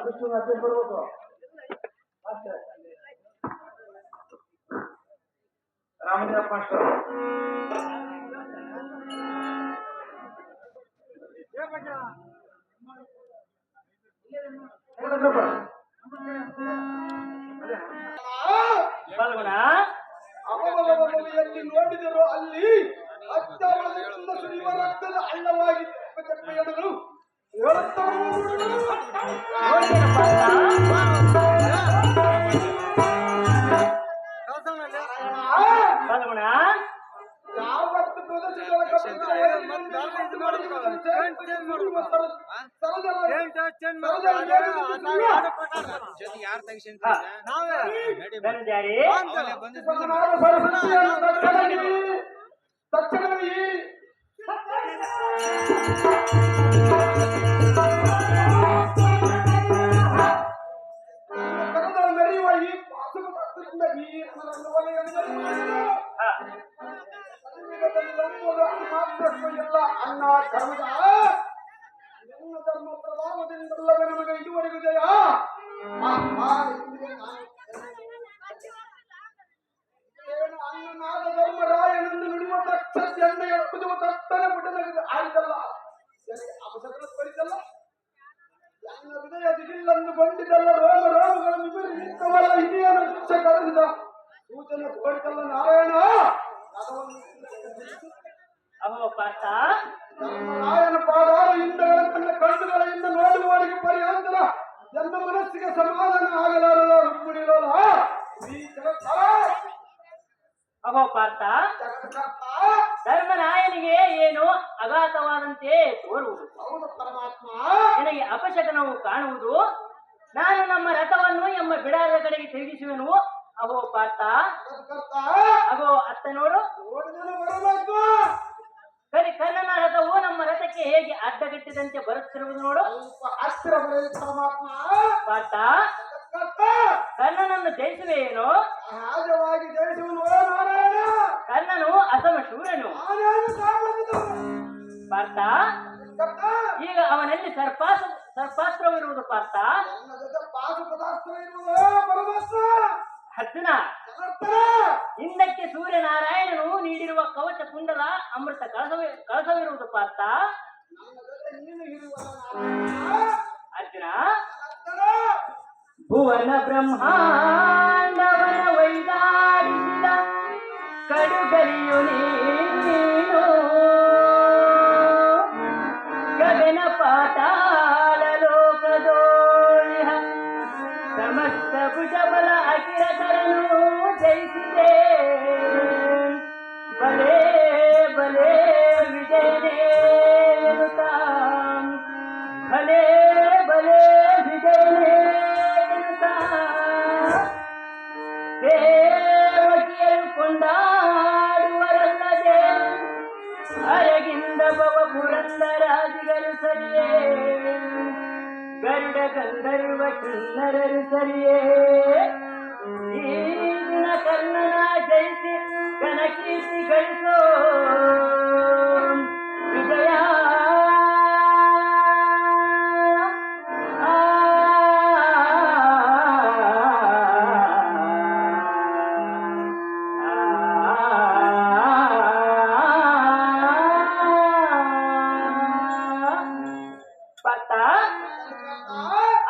ಕೃಷ್ಣ ಅದೇ ಬರ್ಬೇಕು ಅಷ್ಟೇ. ರಾಮದೇವಪ್ಪ ಮಾಸ್ಟರ್ ಎಲ್ಲಿ ನೋಡಿದರು ಅಲ್ಲಿ ಅತ್ಯವಳದಿಂದ ಸುರಿಯುವ ರಕ್ತದ ಹಳ್ಳವಾಗಿ ಎಡಲು ಯಾವತ್ತು ಪ್ರದರ್ಶನದ ತಕ್ಷಣವೇ ನಡೆಯುವ ಈ ಪಾಸುಪತ್ರದಿಂದ ಈ ಎಲ್ಲ ಅನ್ನ ಧರ್ಮದ ನನ್ನ ಧರ್ಮ ಪ್ರಭಾವದಿಂದಲ್ಲವೇ ನಮಗೆ ಇದುವರೆಗೂ ಜಯ. ಅನ್ನನಾದ ಧರ್ಮರಾಯನೆಂದು ನುಡಿಯುವ ದಕ್ಷ ಎಣ್ಣೆಯ ಕುದಿಯುವ ತಟ್ಟನೆ ಪುಟನಗಿದೆ ಆಯ್ತಲ್ಲ ಅಪಸಕರ ಬರಿತಲ್ಲ ನನ್ನ ಹೃದಯ ದಿಗಿಲ್ಲಂದು ಗೊಂಡಿದ್ದಲ್ಲ ರೋಮ ರೋಮಗಳನ್ನು ವಿಪರೀತವಲ್ಲ ಹಿರಿಯನ ದೃಶ್ಯ ಕಳೆದಿದ ಸೂಚನೆ ಕೊಡಿತಲ್ಲ ನಾರಾಯಣ. ಧರ್ಮರಾಯನ ಪಾದಾರ ಹಿಂದಗಳ ತನ್ನ ಕಣ್ಣುಗಳಿಂದ ನೋಡುವವರೆಗೆ ಪರ್ಯಾಂತರ ನನ್ನ ಮನಸ್ಸಿಗೆ ಸಮಾಧಾನ ಆಗಲಾರಲ್ಲ ರುಕ್ಮಿಣಿರೋಲ ಅಹೋ ಪಾರ್ಥ, ಧರ್ಮರಾಯನಿಗೆ ಏನು ಅಘಾತವಾದಂತೆ ತೋರುವುದು, ನನಗೆ ಅಪಶಕನವು ಕಾಣುವುದು, ನಾನು ನಮ್ಮ ರಥವನ್ನು ಎಂಬ ಬಿಡಾರದ ಕಡೆಗೆ ತಿರುಗಿಸುವೆನು. ಅಹೋ ಪಾರ್ಥ, ಅಗೋ ಅತ್ತ ನೋಡು, ಕರಿ ಕರ್ಣನ ರಥವು ನಮ್ಮ ರಥಕ್ಕೆ ಹೇಗೆ ಅಡ್ಡಗಟ್ಟಿದಂತೆ ಬರುತ್ತಿರುವುದು ನೋಡು. ಪಾರ್ಥ, ಕರ್ಣನನ್ನು ಜಯಿಸುವೆಯೇನೋ? ಸಹಜವಾಗಿ ಜಯಿಸುವನು ಕರ್ಣನು ಅಸಮ ಶೂರನು. ಪಾರ್ಥ, ಈಗ ಅವನಲ್ಲಿ ಸರ್ಪಾಸ್ತ್ರವಿರುವುದು. ಪಾರ್ಥ, ಅರ್ಜುನ, ಹಿಂದಕ್ಕೆ ಸೂರ್ಯನಾರಾಯಣನು ನೀಡಿರುವ ಕವಚ ಕುಂಡಲ ಅಮೃತ ಕಳಸವಿರುವುದು. ಪಾರ್ಥ, ಅರ್ಜುನ, ಭುವನ ಬ್ರಹ್ಮಾಂಡವನ ವೈದಾಡಿಸಿದ ಕಡುಗಲಿಯು ನೀನು, ಗಗನ ಪಾತಾಳ ಲೋಕದೋಳಿಹ ಸಮಸ್ತ ಭುಜಬಲ ಅಖಿಲತರನು ಜಯಿಸಿದೆ. ಬಲೇ ಬಲೇ ವಿಜಯನೇ ಎನ್ನುತ್ತಾ, ಬಲೇ ಬಲೇ ವಿಜಯನೇ ಎನ್ನುತ್ತಾ ದೇವಕಿಯರು ಕೊಂಡಾಡುವರಲ್ಲದೆ ಅರಗಿಂದ ಭವ ಪುರಂದರಾಜಿಗರು ಸರಿಯೇ, ಗರುಡ ಗಂಧರ್ವ ಕಿನ್ನರರು ಸರಿಯೇ. ಈ ದಿನ ಕರ್ಣನ ಜಯಿಸಿ ಘನಕೀರ್ತಿ ಗಳಿಸೋ ವಿಜಯ.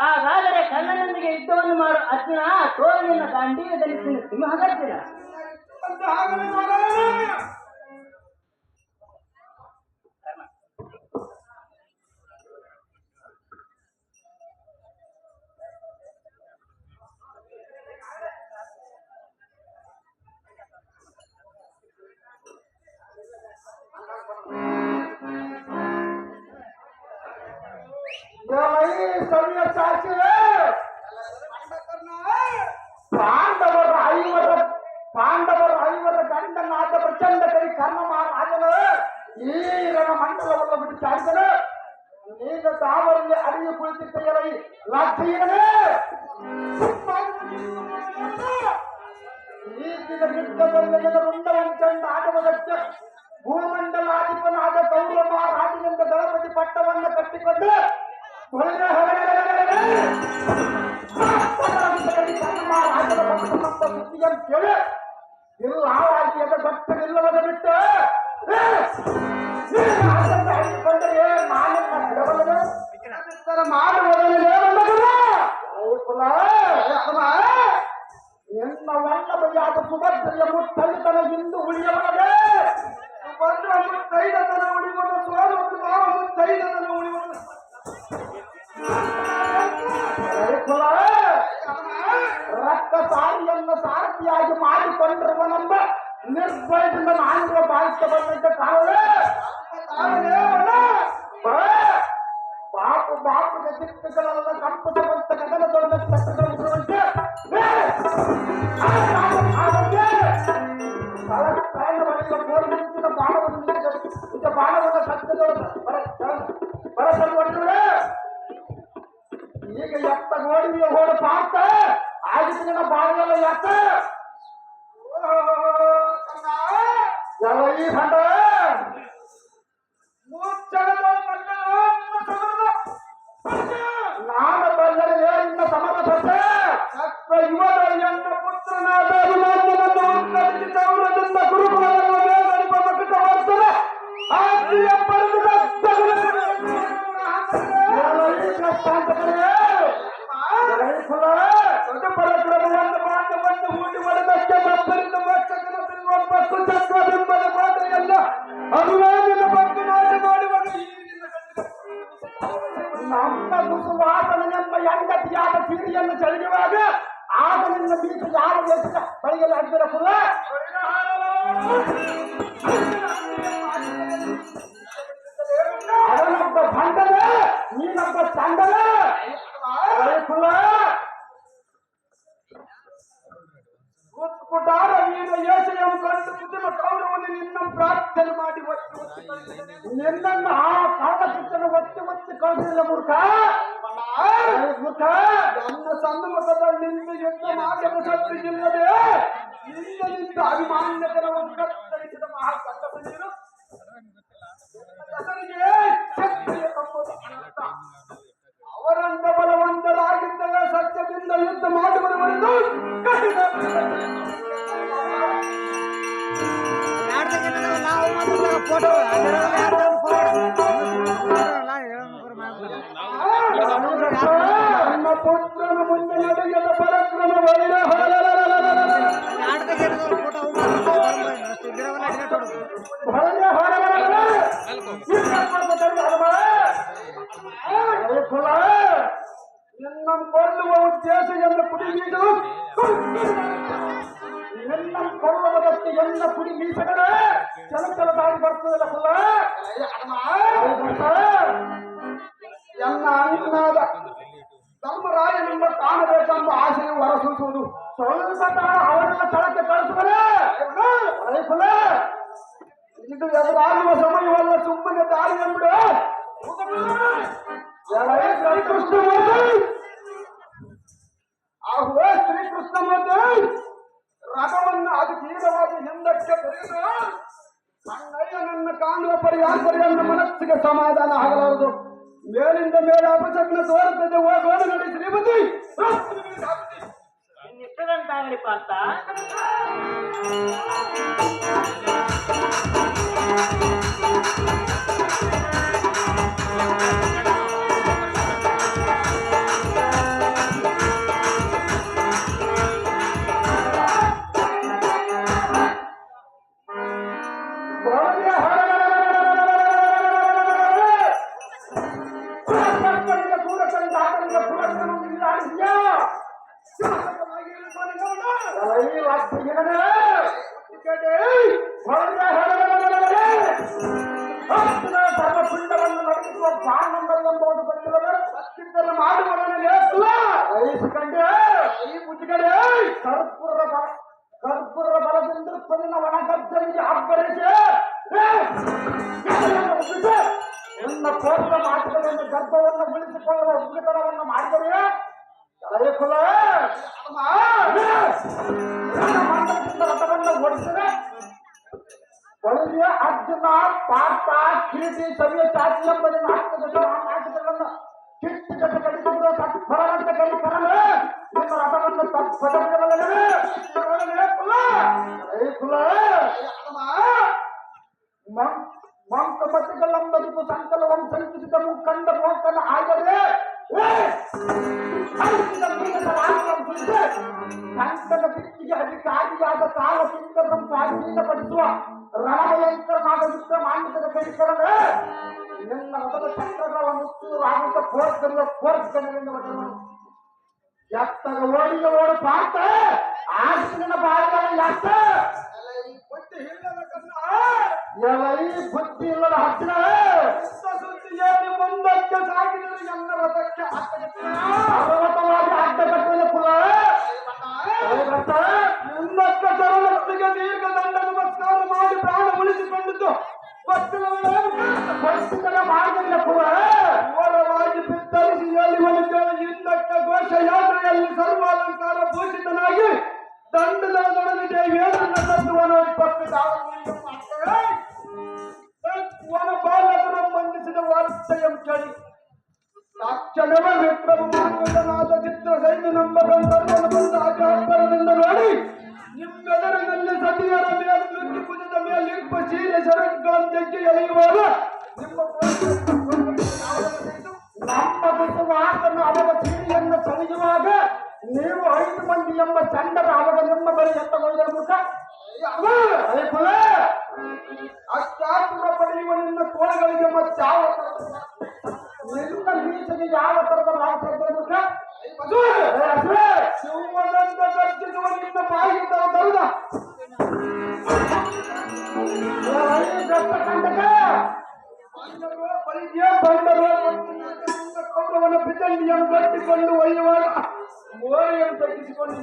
ಹಾಗಾದರೆ ಕರ್ಣನೊಂದಿಗೆ ಯುದ್ಧವನ್ನು ಮಾಡು ಅರ್ಜುನ. ತೋರಣಿಯನ್ನು ದಾಂಡಿಗೆ ಧರಿಸಿದ ಸಿಂಹಗರ್ಜನ. ಪಾಂಡವರ ಐವರ ಗಂಡನಾದ ಪ್ರಚಂಡ ಕರಿ ಕರ್ಣ ಮಹಾರಾಜನು ಈ ರಣಮಂಡಲವನ್ನು ಬಿಟ್ಟು ಚಾಡಿದನು. ಈಗ ತಾವರಲ್ಲಿ ಅಡಿಗೆ ಕುಳಿತಿದ್ದೆಯಲ್ಲ ಈ ರಾಜ್ಯನೇ ಈ ದಿನ ಯುದ್ಧದಲ್ಲಿ ಮುಂಡವಂಚಂಡ ಆಟವದಕ್ಕೆ ಭೂಮಂಡಲಾಧಿಪನಾದ ಗೌರವ ಮಹಾರಾಜನಿಂದ ದಳಪತಿ ಪಟ್ಟವನ್ನು ಕಟ್ಟಿಕೊಂಡು ಇಲ್ಲ ಆಗಿ ಎದ ಗೊತ್ತಿಲ್ಲವದ ಬಿಟ್ಟು ಹಾಕಿಕೊಂಡ್ರೆ ಮಾಲಿನ್ಯ ಬಿಡಬಲ್ಲದು ಮಾಡುವುದನ್ನು ನಿನ್ನ ವಲ್ಲಭೆಯಾದ ಸುಭದ್ರೆಯ ಮುತ್ತೈತನ ಇಂದು ಉಳಿಯಬಲ್ಲದೆ ಸುಭದ್ರ ಮುತ್ತೈದತನ ಉಳಿಯುವುದು ಸೋಲು ನಾವು ಮುತ್ತೈದತನ ಉಳಿಯುವುದು ರಕ್ತ ಸಾರಿಯನ್ನು ಸಾರಥಿಯಾಗಿ ಮಾಡಿಕೊಂಡಿರುವನೆಂಬ ನಿರ್ಭಯದಿಂದ ನಾನಿರುವ ಬಾಳಿಕೆ ಬಂದಂತೆ ಕಾಣಲೇ ಬಾಪು ಬಾಪುಗೆ ದಿಕ್ಕುಗಳೆಲ್ಲ ಕಂಪಿಸುವಂತ ಗಗನ ದೊಡ್ಡ ತಟ್ಟುಗಳಿರುವಂತೆ ಬಾಣವನ್ನು ಬರಸಲ್ಪಟ್ಟರೆ ಈಗ ಎತ್ತ ಗೋಡಿಗೆ ಹೋದ ಪಾತ ಆಗಿನ ಬಾಳೆಲ್ಲ ಎತ್ತ ಯಾವ ಈ ಹಂಡ ನಾನು ಬಲ್ಲರೆ ಇನ್ನ ಸಮರ್ಥ ಯುವದ ಎನ್ನ ಪುತ್ರನಾದ ಅಭಿಮಾನವನ್ನು ಗುರುಗಳನ್ನು ಬರ್ತದೆ ಆಕೆಯ ಪಡೆದು ದೊಡ್ಡ ಪರಕ್ರಮವನ್ನು ಮಾತವನ್ನು ಹೂಡಿ ಮಾಡಿದಕ್ಕೆ ಬಬ್ಬರಿಂದ ಮೋಕ್ಷ ಚಕ್ರಬಿಂಬದ ಮಾತೆಯಲ್ಲ ಅಭಿಮಾನಿನ ಬಗ್ಗೆ ನಾಶ ಮಾಡುವಾಗ ನಮ್ಮ ಸುಸುವಾಸನೆಂಬ ಹೆಂಡತಿಯಾದ ಸೀರೆಯನ್ನು ಚಳಿಯುವಾಗ ಆಗ ನಿನ್ನ ಬೀಜ ಯಾವ ದೇಶದ ಬಳಿಯಲ್ಲಿ ಹಾಕಿದ ಕುಲ ಅವನೊಬ್ಬ ಭಂಡನ ನೀನೊಬ್ಬ ಚಂಡನ ಕುಲ ಕುಟಾರ ನೀನು ಯೋಚನೆಯನ್ನು ಕಂಡು ಕುಟುಂಬ ಕೌರವನ್ನು ನಿನ್ನ ಪ್ರಾರ್ಥನೆ ಮಾಡಿ ನಿನ್ನನ್ನು ಆ ಕಾಲಕಿತ್ತನ್ನು ಒತ್ತಿ ಕಳಿಸಿಲ್ಲ ಮೂರ್ಖ ಮೂರ್ಖ ನನ್ನ ಸನ್ಮುಖದಲ್ಲಿ ನಿಂತು ಯುದ್ಧ ಮಾಧ್ಯಮ ಶಕ್ತಿಗಿಲ್ಲದೆ ನಿನ್ನ ನಿಂತ ಅಭಿಮಾನ್ಯತನವನ್ನು ಕತ್ತರಿಸಿದ ಮಹಾಕಂಡ ನೀನು ಹೆಸರಿಗೆ ಶಕ್ತಿಯ ಕಂಬುದು ಅನಂತ ಅವರಂತ ಬಲವಂತರಾಗಿದ್ದರೆ ಸತ್ಯದಿಂದ ಯುದ್ಧ ಮಾಡುವವರೆಗೂ ಕಠಿಣ ನನ್ನ ಪುತ್ರನ ಮುಂದೆ ನಡೆಯದ ಪರಕ್ರಮ ವೈರ ನಿನ್ನ ಕೊಲ್ಲುವ ಉದ್ದೇಶ ಎಲ್ಲ ಕುಡಿ ಮೀಸಲು ನಿನ್ನ ಕೊಲ್ಲುವುದಕ್ಕೆ ಎಲ್ಲ ಕುಡಿ ಮೀಸಗಳೇ ಚಲಚಲ ದಾರಿ ಬರ್ತದಲ್ಲ ಕುಲ ಎಲ್ಲ ಅನ್ನಾದ ಧರ್ಮರಾಯನೆಂಬ ಕಾಣಬೇಕೆಂಬ ಆಸೆಯು ಹೊರಸೂಸುವುದು ಸ್ವಲ್ಪ ಕಾಲ ಅವರೆಲ್ಲ ಸ್ಥಳಕ್ಕೆ ಕಳಿಸುವರೇ ಕುಲ ಇದು ಎದುರಾಗುವ ಸಮಯವಲ್ಲ ಸುಮ್ಮನೆ ದಾರಿ ಎಂಬಿಡು ಶ್ರೀಕೃಷ್ಣಮೂರ್ತಿ ಆಗುವ ಶ್ರೀಕೃಷ್ಣಮೂರ್ತಿ ರಥವನ್ನು ಅತಿ ತೀವ್ರವಾಗಿ ಹಿಂದಕ್ಕೆ ತೆರೆದು ನನ್ನ ಕಾಣುವ ಪರಿಯಾಸರಿ ನನ್ನ ಮನಸ್ಸಿಗೆ ಸಮಾಧಾನ ಆಗಲಾರದು ಮೇಲಿಂದ ಮೇಲೆ ಅಪಚಕ್ನ ತೋರುತ್ತದೆ ಹೋಗೋಣ ನೋಡಿ ಶ್ರೀಮತಿ ನಿಷ್ಠದಂತಾಗಲಿ ಪಾರ್ಥ ಸರ್ವಪಿಂಡವನ್ನು ನಡೆಸುವ ಬಾಣಂಬರ್ ಎಂಬುದು ಗೊತ್ತಿಲ್ಲದೆ ಸತ್ತಿದ್ದನ್ನು ಮಾಡುವವನೇ ವಹಿಸಿಕೊಂಡೆ ಈ ಮುಚ್ಚಿಕಡೆ ಕರ್ಪೂರ ಬಲದಿಂದ ಪದಿನ ಒಣಗಜ್ಜನಿಗೆ ಅಬ್ಬರಿಸಿ ನಿನ್ನ ಕೋರ್ಲ ಮಾತುಗಳಿಂದ ಗರ್ಭವನ್ನು ಉಳಿಸಿಕೊಳ್ಳುವ ಉಗ್ರತನವನ್ನು ಮಾಡಿದರೆ ಕುಲ ರಥವನ್ನು ಓಡಿಸಿದೆ ಒಳಗೆ ಅರ್ಜುನ ಪಾರ್ಥ ಕೀರ್ತಿ ಸವಿಯ ಚಾತಿ ಎಂಬ ನಾಟಕಗಳನ್ನು ಕಿಟ್ಟು ಜೊತೆ ಕಡಿಸಿದ್ರು ಬಲವಂತ ಕೈ ಕರಲು ನಿಮ್ಮ ರಥವನ್ನು ಕುಲ ಕುರಿತು ಸಂತನ ದಿಕ್ಕಿಗೆ ಅಧಿಕಾರಿಯಾದ ಕಾಲಸಿಂಗರನ್ನು ಸ್ವಾಧೀನಪಡಿಸುವ ರಣಭಯಂಕರನಾದ ಯುದ್ಧ ಮಾನ್ಯದ ಕಡಿಕರವೇ ನಿನ್ನ ಮೊದಲ ಚಕ್ರಗಳ ಮುಚ್ಚುವಾಗುತ್ತ ಕೋರ್ಸ್ಕರಿಂದ ಎತ್ತಗ ಓಡಿಗೆ ಓಡು ಪಾರ್ಥ ಆಶಿನ ಬಾಳಗಳ ಯಾಕ ಎಲೈ ಬುದ್ಧಿ ಇಲ್ಲದ ಹತ್ತಿರ ಸುದ್ದಿಗೆ ಮುಂದಕ್ಕೆ ಸಾಗಿದರೆ ಎನ್ನ ರಥಕ್ಕೆ ಪರ್ವತವಾಗಿ ಅಡ್ಡಗಟ್ಟದ ಕುಲ ಮುಂದಕ್ಕೆ ಚರಣಕ್ಕೆ ದೀರ್ಘ ದಂಡ ನಮಸ್ಕಾರ ಮಾಡಿ ಪ್ರಾಣ ಉಳಿಸಿಕೊಂಡಿದ್ದು ಗೊತ್ತಿಲ್ಲದ ಮಾರ್ಗದ ಕುಲ ಘೋರವಾಗಿ ಬಿತ್ತರಿಸಿ ಹೇಳಿವನಿಗೆ ಹಿಂದಕ್ಕೆ ಘೋಷಯಾತ್ರೆಯಲ್ಲಿ ಸರ್ವಾಲಂಕಾರ ಭೂಷಿತನಾಗಿ ದಂಡದ ನೊಡನಿಗೆ ವೇದನ ತತ್ವವನ್ನು ವನ ಬಾಲಕರು ಮಂಡಿಸಿದ ವಾರ್ತೆಯಂ ಕೇಳಿ ತಕ್ಷಣವೇ ವಿಕ್ರಮನಾದ ಚಿತ್ರ ಸೈನ್ಯ ನಮ್ಮ ಗಂಧರ್ವನು ಬಂದ ಅಗ್ರಹಬ್ಬರದಿಂದ ನೋಡಿ ನಿಮ್ಮೆದರಿನಲ್ಲಿ ಸತಿಯರ ಮೇಲೆ ನುಗ್ಗಿ ಭುಜದ ಮೇಲೆ ಇಪ್ಪ ಸೀರೆ ಶರತ್ಗಳಂತೆ ಎಳೆಯುವಾಗ ನಿಮ್ಮ ನಮ್ಮ ವಿಶ್ವಾಸನ್ನು ಅವರ ಸೀರೆಯನ್ನು ಸರಿಯುವಾಗ ನೀವು 5 ಮಂದಿ ಎಂಬ ಚಂಡರ ಅವಾಗ ನಿಮ್ಮ ಬಳಿ ಎತ್ತಗೊಳ್ಳುವ ಮುಖ ಅಷ್ಟಾಪುರ ಪಡೆಯುವ ನಿನ್ನ ತೋಳಗಳಿಗೆ ಮತ್ತಾವ ನಿನ್ನ ಮೀಸಗೆ ಯಾವ ತರದ ರಾಷ್ಟ್ರದ ಮುಖ ಶಿವಮೊಗ್ಗಂತ ಗರ್ಜಿಸುವ ನಿನ್ನ ಬಾಯಿ ತರುದ ಬಂದರು ಕೌರವನ ಬಿಜಂಡಿಯನ್ನು ಗಟ್ಟಿಕೊಂಡು ಒಯ್ಯುವಾಗ ಮೋರಿಯನ್ನು ತಗ್ಗಿಸಿಕೊಂಡು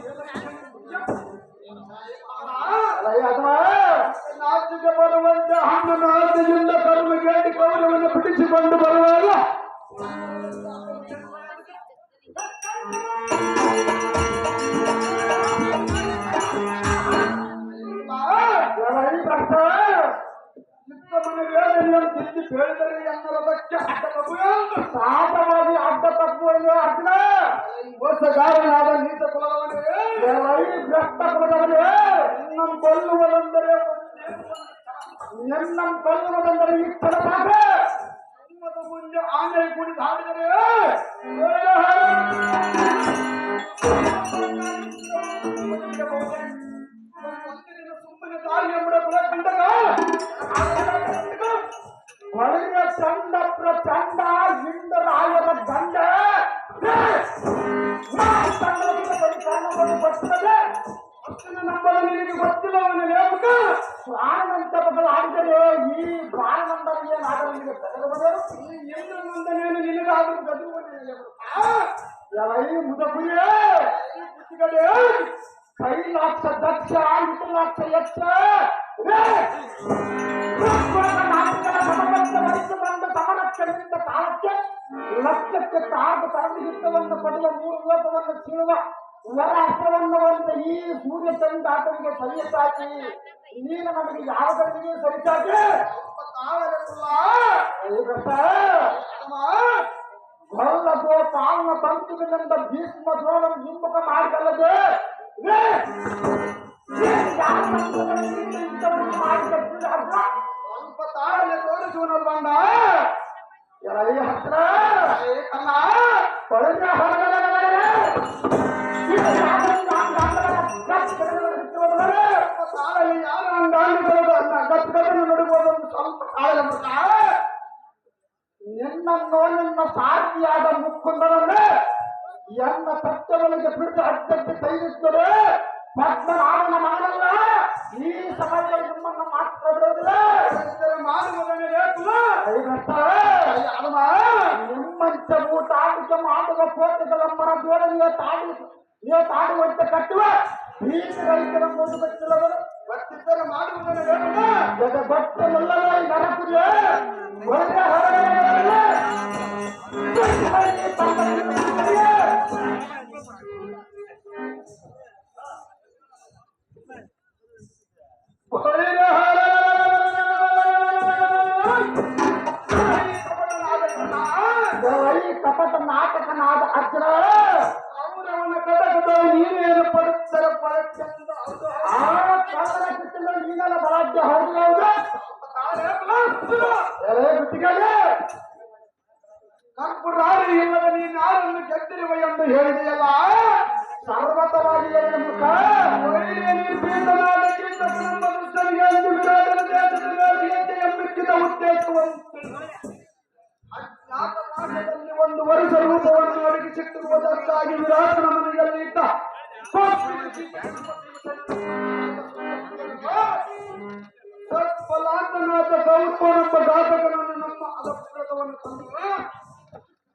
ನಾಚಿಗೆ ಬರುವಂತೆ ಹಣ್ಣನ ಆಸೆಯಿಂದ ಕರ್ಮಗೇಡಿ ಕೌರವನ್ನು ಬಿಡಿಸಿಕೊಂಡು ಬರುವಾಗ ತಿದ್ದಿ ಹೇಳಿದರೆ ಎನ್ನರದಕ್ಕೆ ಸಾಧವಾಗಿ ಅಡ್ಡ ತಪ್ಪುವುದು ಅರ್ಜುನ ಮೋಸಗಾರನಾದ ನೀತ ಕುಲದವನೇ ಭ್ರಷ್ಟ ಕುಲದವನೇ ಕೊಲ್ಲುವುದೆಂದರೆ ಈ ಸ್ಥಳ ಸಾಕ ಮುಂದೆ ಆನೆ ಕುಡಿದು ಹಾಡಿದರೆ ಸುಮ್ಮನೆ ತಾಯಿ ಎಂಬುದ ಕುಲ ಕಂಡಗ ಹೊಳೆಯ ಚಂಡ ಪ್ರಚಂಡ ಇಂದರಾಯರ ದಂಡ ಬರ್ತದೆ ನಂಬಲು ನಿನಗೆ ಗೊತ್ತಿಲ್ಲವನ್ನ ನೇಮಕ ಪ್ರಾಣವಂತ ಬದಲು ಆಡಿದರೆ ಈ ಪ್ರಾಣವಂತ ಏನಾದರೂ ನಿನಗೆ ಬೆದರುವುದು ಈ ಇಂದ್ರನಂದನೇನು ನಿನಗಾದರೂ ಬೆದರುವುದು ಮುದಪುರಿಯೇ ಬುದ್ಧಿಗಡೆ ಕೈಲಾಕ್ಷ ದಕ್ಷ ಮಿಥುಲಾಕ್ಷ ಯಕ್ಷ ಬಂದ ಸಮಲಕ್ಷದಿಂದ ಕಾಲಕ್ಕೆ ಲಕ್ಷಕ್ಕೆ ತಾರ್ದು ತರಲಿಗಿತ್ತವನ್ನು ಪಡೆಯುವ 3 ಲೋಕವನ್ನು ಸೀಳುವ ವರಾಸ್ತ್ರವನ್ನು ಬಂದ ಈ ಸೂರ್ಯ ಚಂದ್ರಾಟನಿಗೆ ಸರಿಯಸಾಕಿ ನೀನು ನಮಗೆ ಯಾವುದರಿಗೆ ಸರಿಸಾಕಿ ಗೊಲ್ಲದೋ ಪಾವನ ತಂತುವಿನಿಂದ ಭೀಷ್ಮ ದ್ರೋಣ ಹಿಮ್ಮುಖ ಮಾಡಿದಲ್ಲದೆ ಸ್ವಲ್ಪ ತಾಳಲೆ ತೋರಿಸುವನು ಬಂದ ಎಳೆಯ ಹತ್ರ ಕನ್ನ ಹೊರಗ ತಾಳಲ್ಲಿ ಯಾರು ನೋಡಬಹುದು ಸ್ವಲ್ಪ ತಾಳ ನಿನ್ನನ್ನು ನಿನ್ನ ಸಾರ್ಥಿಯಾದ ಮುಕ್ಕುಂದರನ್ನೇ ಎನ್ನ ಸತ್ಯಗಳಿಗೆ ಬಿಟ್ಟು ಅಡ್ಡಕ್ಕೆ ಕೈಯಿಟ್ಟರೆ ಪದ್ಮನಾಭನ ಮಗನಲ್ಲ ಈ ಸಮಯದಲ್ಲಿ ನಿಮ್ಮನ್ನು ಮಾತ್ರ ಬಿಡುವುದಿಲ್ಲ ನಿಮ್ಮಂತ ಊಟ ಆಟಿಕೆ ಮಾಡುವ ಕೋಟೆಗಳಮ್ಮನ ಜೋಡನೆಯ ತಾಡುವಂತೆ ಕಟ್ಟುವ ಭೀತಿ ರೈತರ ಮೂರು ಗೊತ್ತಿಲ್ಲವರು ಗೊತ್ತಿದ್ದರೆ ಮಾಡುವುದನ್ನು ಗೊತ್ತಲ್ಲಲ್ಲ ನರಕುರಿಯೇ ಕಪಟ ನಾಟಕನಾದ ಅರ್ಜುನ ಅವರವನ ಕಟಕದ ನೀನೇನು ಪಡುತ್ತರ ಪರಚಂದ ನೀನೆಲ್ಲ ಬಲಾಢ್ಯ ಹೌದು ಕಪ್ಪು ರಾಣಿ ಇಲ್ಲದ ನೀನು ಯಾರನ್ನು ಗೆದ್ದಿರುವ ಎಂದು ಹೇಳಿದೆಯಲ್ಲ ಸರ್ವ ಇಟ್ಟಿರುವುದಕ್ಕಾಗಿ ವಿರಾಟನ ಮನೆಯಲ್ಲಿ ಇದ್ದ ಸತ್ಫಲಾಂತನಾದ ಗೌತಮನೆಂಬ ಘಾತಕನನ್ನು ನಮ್ಮ ಅಲಪುರದವನ್ನು ತಂದು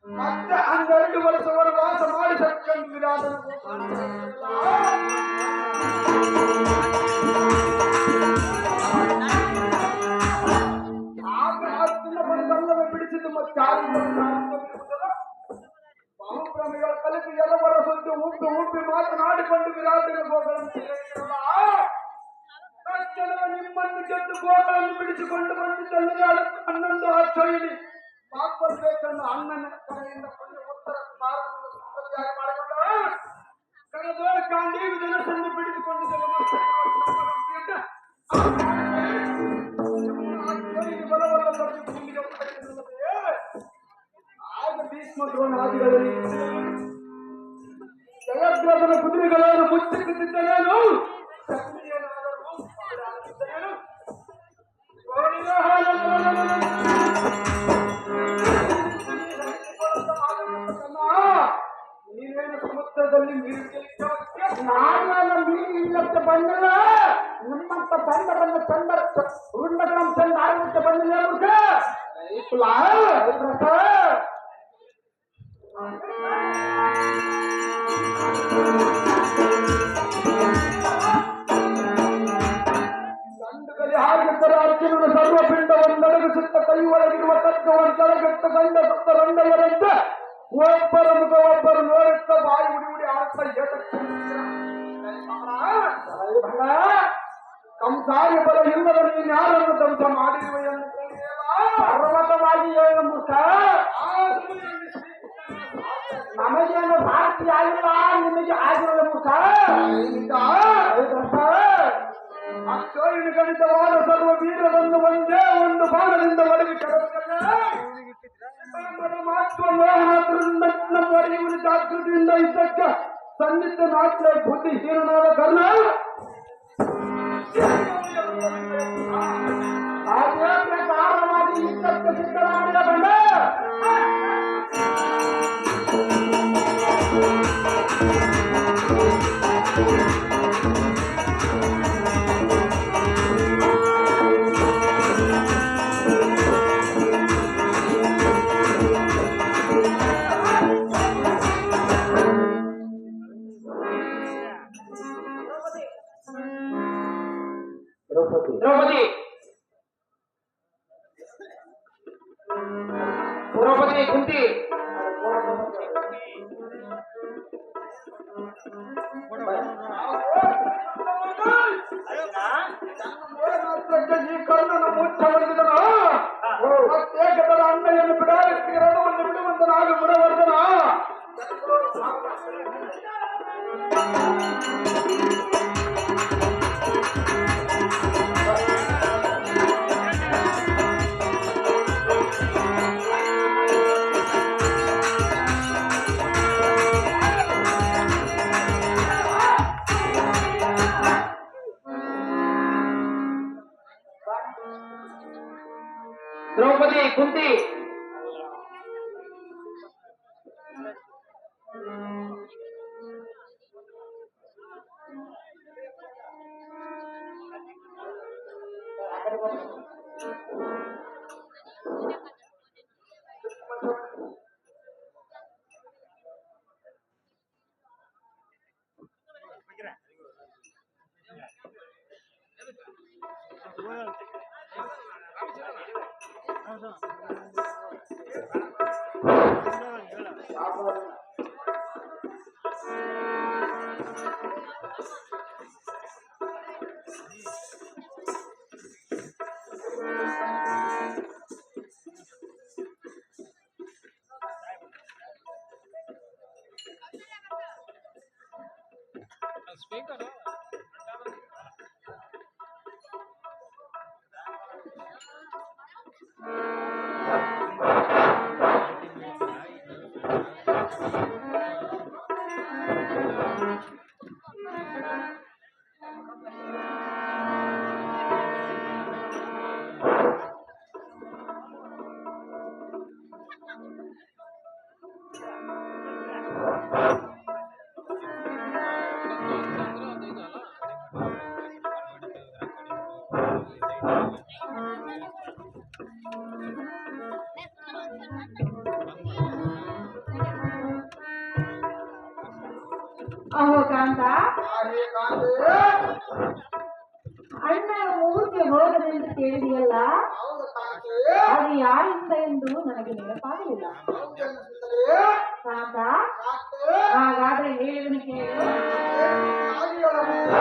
ಮತ್ತೆ 12 ವರ್ಷ ವನವಾಸ ಮಾಡಿ ಸತ್ಕಂಡು ವಿರಾಟನ ಆಗ ಹತ್ತಿನ ಬಂದಲ್ಲವೇ ಬಿಡಿಸಿದ್ದು ಮತ್ತೆ ಬಹುಪ್ರಮೆಗಳ ಕಲಿತು ಎಲ್ಲವರ ಸುದ್ದಿ ಉಪ್ಪಿ ಮಾತನಾಡಿಕೊಂಡು ವಿರಾಟನ ಗೋಗಳನ್ನು ತಕ್ಷಣವೇ ನಿಮ್ಮನ್ನು ಗೆದ್ದು ಗೋಗಳನ್ನು ಬಿಡಿಸಿಕೊಂಡು ಬಂದಿದ್ದಲ್ಲದೆ 11 ಅಕ್ಷೋಹಿಣಿ ಪಾಪಬೇಕನ್ನು ಅಣ್ಣನ ಕಡೆಯಿಂದ ಕೊಂಡು ಉತ್ತರ ಮಾಡಿಕೊಂಡ ಕಳೆದೋಳ ಕಾಂಡಿ ವಿಧನಸನ್ನು ಬಿಡಿದುಕೊಂಡಿದ್ದ ಬಲವಲ್ಲ ಬರೆದು ಭೂಮಿಗೆ ಆಗ ಭೀಷ್ಮದ್ರೋಣಾದಿಗಳಲ್ಲಿ ಜಯದ್ರಥನ ಕುದುರೆಗಳನ್ನು ಮುಚ್ಚಿಟ್ಟಿದ್ದೇನೇನು ನೀವೇನು ಸಮುದ್ರದಲ್ಲಿ ನಾನು ಮೀನು ಇಲ್ಲಕ್ಕೆ ಬಂದಿಲ್ಲ ನಿಮ್ಮಂತ ಬಂದರನ್ನ ಚಂದ ವೃಂದಗಳ ಚಂದ ಆರೋಗ್ಯ ಬಂದಿಲ್ಲ ಗಂಡುಗಲಿ ಹಾಗಿದ್ದರೆ ಅರ್ಜುನನ ಸರ್ವಪಿಂಡವನ್ನು ನಡಗಿಸುತ್ತ ಕೈ ಒಳಗಿರುವ ತತ್ವವನ್ನು ತಲೆಗೆಟ್ಟ ಗಂಡ ಸತ್ತ ರಂಡವರಂತೆ ಒಬ್ಬರ ಮುಖ ಒಬ್ಬರು ನೋಡುತ್ತ ಬಾಯಿ ಉಡಿ ಆಡ್ತಾ ಕಂಸಾರಿ ಬಲ ಇಲ್ಲದ ನೀನು ಯಾರನ್ನು ಧ್ವಂಸ ಮಾಡಿರುವ ಎಂದು ಪರ್ವತವಾಗಿ ಏನು ಮೂರ್ಖ ನಮಗೇನು ಸಾಕ್ಷಿ ಆಗಿಲ್ಲ ನಿಮಗೆ ಆಗಿರಲ್ಲ ಮೂರ್ಖ ಅಕ್ಷೋಹಿಣಿ ಗಣಿತವಾದ ಸರ್ವ ವೀರರನ್ನು ಒಂದೇ ಒಂದು ಬಾಣದಿಂದ ಒಳಗೆ ಮಾತ್ರ ಮೋಹನದಿಂದ ಒಡೆಯುವ ಜಾಗೃತಿಯಿಂದ ಇದ್ದಕ್ಕ ಸನ್ನಿಧ ಮಾತ್ರ ಬುದ್ಧಿಹೀನನಾದ ಕರ್ಣ ಅದೇ ಪ್ರಕಾರವಾಗಿ ಇದ್ದಕ್ಕೆ ಸಿದ್ಧರಾಗಿದ ಬಂದ ದ್ರೌಪದಿ ದ್ರೌಪದಿ ಕುಂತಿ ಈ ಕರ್ಣನ ಮುಚ್ಚ ಬಂದಿದನು ಪ್ರತ್ಯೇಕತರ ಅಣ್ಣೆಯನ್ನು ಬಿಡಾರಿಸಿ ರಣವನ್ನು ಬಿಡುವಂತನಾಗ ಬಿಡವರ್ಧನ ದ್ರೌಪದಿ ಕುಂತಿ ಅಹೋ ಕಾಂತ, ಯಾರೇ ಕಾಂತೆ? ಅಣ್ಣ ಊರಿಗೆ ಹೋದನೆಂದು ಕೇಳಿದೆಯಲ್ಲ, ಹೌದು ಕಾಂತೆ. ಅದು ಯಾರಿಂದ ಎಂದು ನನಗೆ ನೆನಪಾಗಲಿಲ್ಲ. ಹೌದೇನು ಸುಂದರಿ? ಕಾಂತ, ಕಾಂತೆ? ಹಾಗಾದ್ರೆ ಹೇಳಿದನು ಕೇಳು. ಹಾಗೆ ಹೇಳಬೇಕು.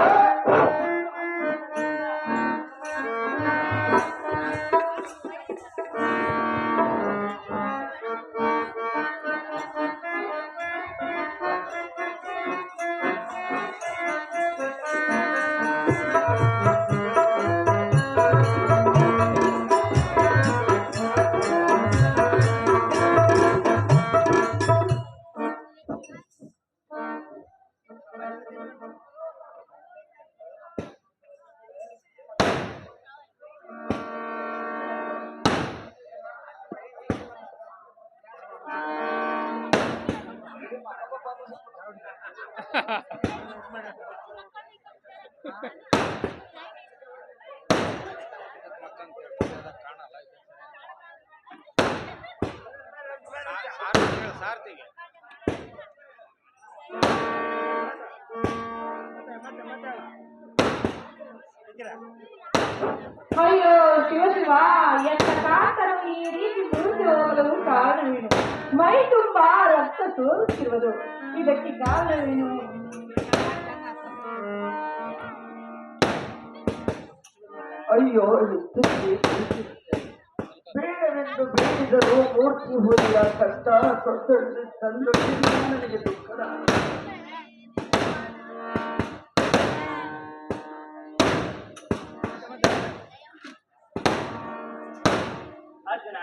ಸಾರ್ತಿಗೆ ಅಯ್ಯೋ ಶಿವ, ಎಂತ ಕಾಂತನು ಈ ರೀತಿ ಮುರಿದು ಹೋಗಲು ಕಾರಣವೇನು? ಮೈ ತುಂಬಾ ರಕ್ತ ತೋರುತ್ತಿರುವುದು, ಇದಕ್ಕೆ ಕಾರಣವೇನು? ಅಯ್ಯೋ ಬೇಡವೆಂದು ಬೇಡಿದರೂ ಮೂರ್ತಿ ಹೋಗಿಲ್ಲ. ಕಷ್ಟ ಕೊಟ್ಟಲ್ಲಿ ತಂದು ನನಗೆ ದುಃಖದ. ಅರ್ಜುನ,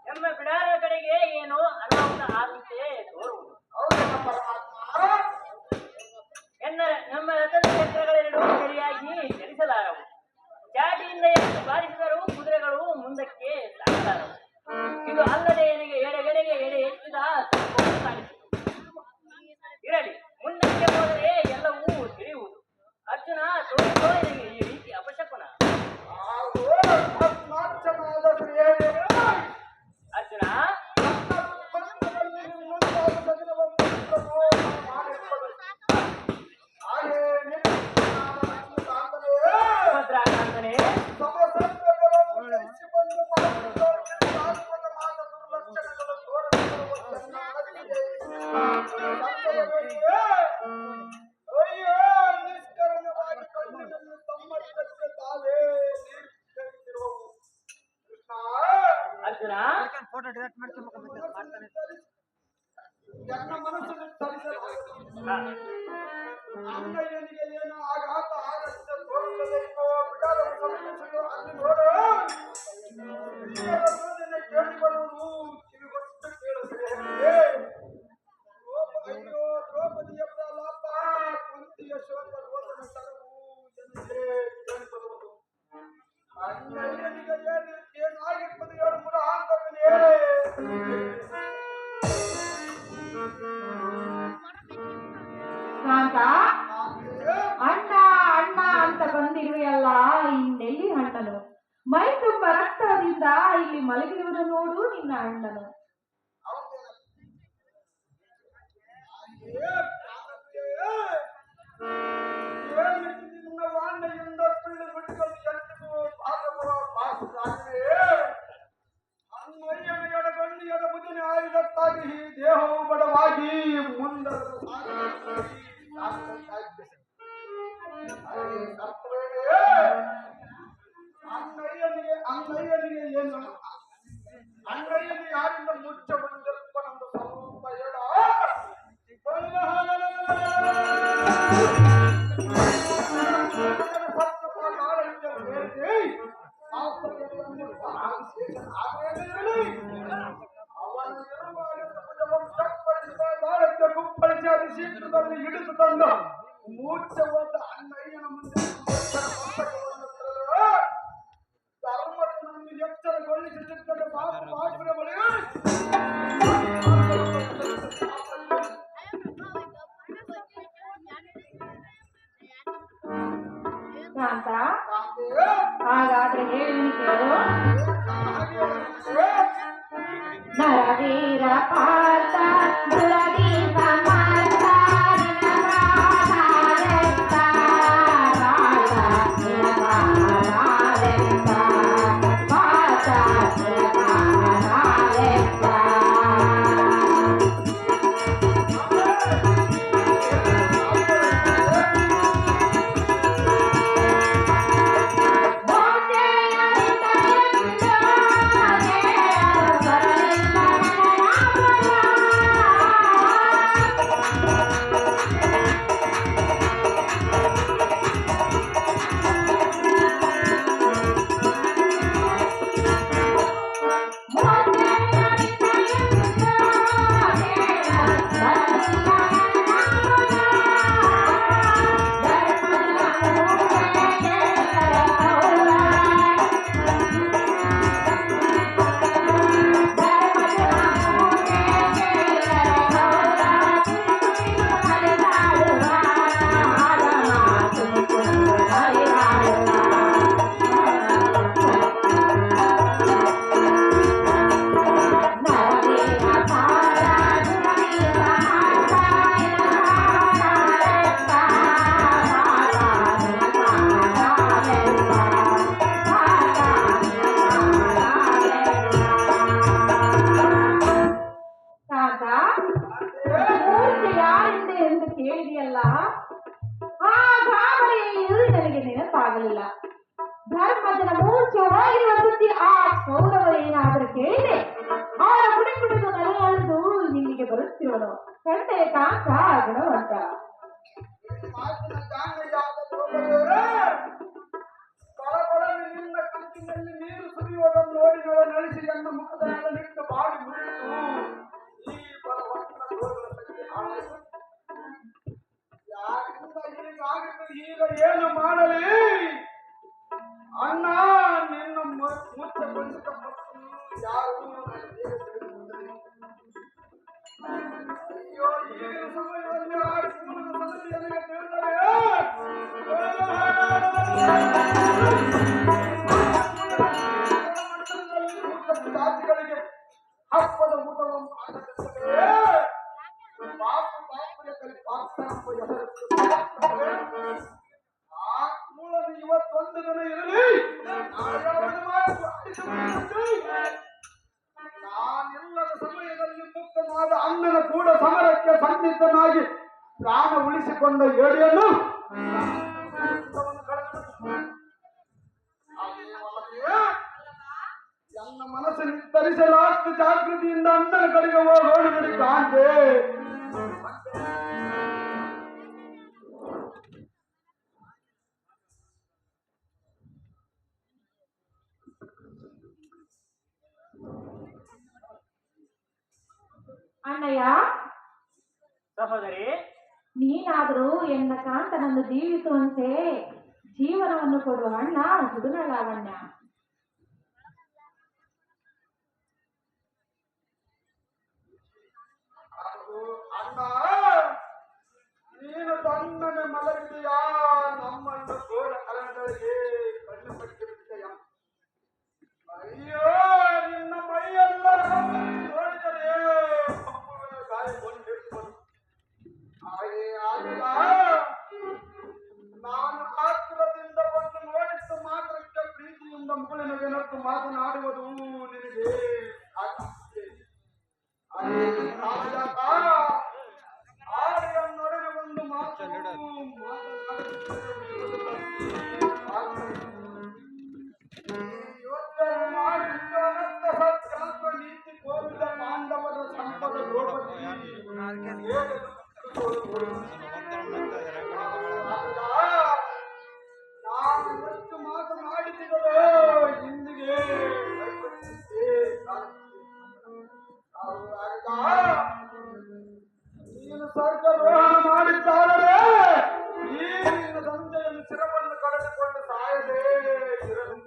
ನಮ್ಮ ಬಿಡಾರ ಕಡೆಗೆ ಏನು ಅನಾಹುತ ಆದಂತೆ ತೋರುವುದು. ಹೌದಲ್ಲ ಪರಮಾತ್ಮ? ನಮ್ಮ ರಥದ ಚಕ್ರಗಳೆರಡು ಸರಿಯಾಗಿ ಚಲಿಸಲಾರವು. ಚಾಟಿಯಿಂದ ಎಷ್ಟು ಬಾರಿಸಿದರೂ ಕುದುರೆಗಳು ಮುಂದಕ್ಕೆ ಸಾಗಲಾರವು. ಇದು ಅಲ್ಲದೆ ನನಗೆ ಎಡೆಗಡೆಗೆ ಎಡೆ ಹೆಚ್ಚಿದ ಸಂಕೋಚ ಕಾಣಿಸಿತು. ಇರಲಿ, ಮುಂದಕ್ಕೆ ಹೋದರೆ ಎಲ್ಲವೂ ತಿಳಿಯುವುದು. ಅರ್ಜುನ, ತೋರಿಸೋ ನನಗೆ ಈ ರೀತಿ ಅಪಶಕುನ. ಹಾಗೂ ಪದ್ಮಾಕ್ಷನಾದ ಶ್ರೀಹರಿ ಅರ್ಜುನ, ಭದ್ರಾಕಾಂತನೇ, ಅಯ್ಯೋ ನಿಷ್ಕರಣವಾಗಿ ಕಣ್ಣಿನಲ್ಲಿ ತಮ್ಮಷ್ಟಕ್ಕೆ ತಾವೇ ನೀಡುತ್ತಿರುವವು. ಕೃಷ್ಣ, ಅರ್ಜುನ, ನನ್ನ ಮನಸ್ಸನ್ನು ತರಿಸಲಾಗದು. ಹಾ, ಅಂಗೈಯನಿಗೆ ಏನೋ ಆಘಾತ ಆಗದಂತೆ ತೋರುತ್ತದೆಯೋ ಬಿಡಾರನ್ನು ಸಮೀಪಿಸಲು ಅಲ್ಲಿ ನೋಡು. ಇದರ ಕೇಳಿಬರುವುದು ಕಿವಿಗೊಟ್ಟು ಕೇಳುತ್ತದೆ. ಅಯ್ಯೋ ದ್ರೌಪದಿಯ ಪ್ರಲಾಪ, ಕುಂತಿಯ ಶೋಕ ರೋದನ ತರವು ಜನರಿಗೆ ಕೇಳಿಬರುವುದು. ಅಂಗೈಯನಿಗೆ ಏನಾಗಿರ್ಬೋದು ಹೇಳು ಮುರ ಅಂತವನೇ. ಕಾಂತ, ಅಣ್ಣ ಅಣ್ಣ ಅಂತ ಬಂದಿರುವೆಯಲ್ಲ, ಇನ್ನೆಲ್ಲಿ ಅಣ್ಣನು? ಮೈ ತುಂಬ ರಕ್ತದಿಂದ ಇಲ್ಲಿ ಮಲಗಿರುವುದು ನೋಡು ನಿನ್ನ ಅಣ್ಣನು. ದೇಹವು ಬಡವಾಗಿ ಅಂಗೈಯನಿಗೆ ಏನು ಅಂಗೈಯಲ್ಲಿ ಯಾರಿಂದ ಮುಚ್ಚ ಬಂದಿರಪ್ಪ ನಮ್ದು ಸ್ವಲ್ಪ ಹೇಳ. ಶೀಘ್ರದಲ್ಲಿ ಹಿಡಿದು ತಂದ ಮೂರ್ಛವಾದ ಅಣ್ಣಯ್ಯನ ಮುಂದೆ ಧರ್ಮವನ್ನು ಎಚ್ಚರಗೊಳಿಸಿದ್ದಕ್ಕೆ ಸಾಕು ಬಾಗಿಲ ಬಳಿ ಕಾಂತ, ಹಾಗಾದ್ರೆ ಹೇಳಿ ಕೇಳು. ನರವೀರ ಪಾರ್ಥ ದುರದಿ ಸಮರ್ಥ ಕೇಳಿದೆಯಲ್ಲ ಆ ಗಾಬರಿಯಲ್ಲಿಯೂ ನನಗೆ ನೆನಪಾಗಲಿಲ್ಲ. ಧರ್ಮಜನ ಮೂರ್ಛವಾಗಿರುವ ಸುದ್ದಿ ಆ ಕೌರವರೇನಾದರೂ ಕೇಳಿದೆ ಅವರ ಕುಡಿ ಕುಡಿದು ನರಳದು ನಿಲ್ಲಿಗೆ ಬರುತ್ತಿರುವನು ಕಂಡೆ ಕಾಂತ ಗುಣವಂತ. ಮಾತಿನ ಗಾಂಗೆಯಾದ ದ್ರೌಪದಿಯವರೇ, ಕಳಕಳನೆ ನಿನ್ನ ಕಂಚಿನಲ್ಲಿ ನೀರು ಸುರಿಯುವುದನ್ನು ನೋಡಿ ನಡೆಸಿ ನನ್ನ ಮುಖದಲ್ಲಿಟ್ಟು ಬಾಡಿ ಮುರಿಯಿತು ಈ ಬಲವಂತನ ಗೋಗಳ ಸಂಖ್ಯೆ ಆಯಿತು. ಯಾರಿಂದ ಹೀಗಾಗಿದ್ದು ಈಗ ಏನು ಮಾಡಲಿ ಅಣ್ಣ? ನಿನ್ನ ಮುಚ್ಚಗೊಳಿಸಿದ ಮಕ್ಕಳು ಯಾರು ನನಗೆ ತಿಳಿದುಕೊಂಡರೆ ಅಯ್ಯೋ, ಈಗಿನ ಸಮಯದಲ್ಲಿ ಆ ಕೂಲದ ಸಂಗತಿ ನನಗೆ ತಿಳಿದರೆ ಜಾತಿಗಳಿಗೆ ಹಬ್ಬದ ಊಟವನ್ನು ಮಾಡಲಿರುತ್ತದೆ. ಬಾಪುಗೆ ಕಲಿ ಪಾತ್ರ ಹೆಸರು ಆ ಕೂಲನ್ನು ಇವತ್ತೊಂದು ದಿನ ಇರಲಿ, ನಾನಿಲ್ಲದ ಸಮಯದಲ್ಲಿ ಮುಕ್ತನಾದ ಅಣ್ಣನ ಕೂಡ ಸಮರಕ್ಕೆ ಸನ್ನಿಧನಾಗಿ ಪ್ರಾಣ ಉಳಿಸಿಕೊಂಡ ಏಡಿಯನ್ನು ನನ್ನ ಮನಸ್ಸು ನಿರ್ಧರಿಸಲಾದ ಜಾಗೃತಿಯಿಂದ ಅಣ್ಣನ ಕಡೆಗೆ ಹೋಗೋಣ ನಡಿ ಕಾಂತೆ. ಅಣ್ಣಯ್ಯ, ಸಹೋದರಿ, ನೀನಾದರೂ ಎನ್ನ ಕಾಂತನನ್ನು ಜೀವಿಸುವಂತೆ ಜೀವನವನ್ನು ಕೊಡುವ ಅಣ್ಣ ಸುಡುನಳಾವಣ್ಣ. ಅಣ್ಣ, ನೀನು ತಣ್ಣನೆ ಮಲಗಿದೆಯಾ? ನಮ್ಮಣ್ಣ ಘೋರ ಅರಣ್ಯಗಳಿಗೆ ಕಣ್ಣು ಪಟ್ಟಿರುತ್ತೆಯ. ಅಯ್ಯೋ, ನಿನ್ನ ಮೈಯೆಲ್ಲ ನೋಡಿದರೆ ಗಾಯಗೊಂಡಿರುವುದು. ಹಾಗೆ ಆಗಿಲ್ಲ. ನಾನು ಆತುರದಿಂದ ಬಂದು ನೋಡಿದ್ದು ಮಾತ್ರಕ್ಕೆ ಪ್ರೀತಿಯಿಂದ ಮುಗುಳಿನಗೆನತ್ತು ಮಾತನಾಡುವುದು ನಿನಗೆ ಆಗುತ್ತದೆ. ಆಡಿಯನ್ನೊಡನೆ ಒಂದು ಮಾತು ಸತ್ಯಾತ್ಮ ನೀತಿ ಕೋರಿದ ಪಾಂಡವರ ಸಂಪದ ನಾನು ಎಷ್ಟು ಮಾತನಾಡಿಸಿದರೋ ಇಂದಿಗೆ ನೀನು ಸ್ವರ್ಗದ್ರೋಹ ಮಾಡಿದ್ದಾದರೆ ಈ ನಿನ್ನ ತಂದೆಯನ್ನು ಶಿರವನ್ನು ಕಳೆದುಕೊಂಡು ಸಾಯದೆ ಇರಲು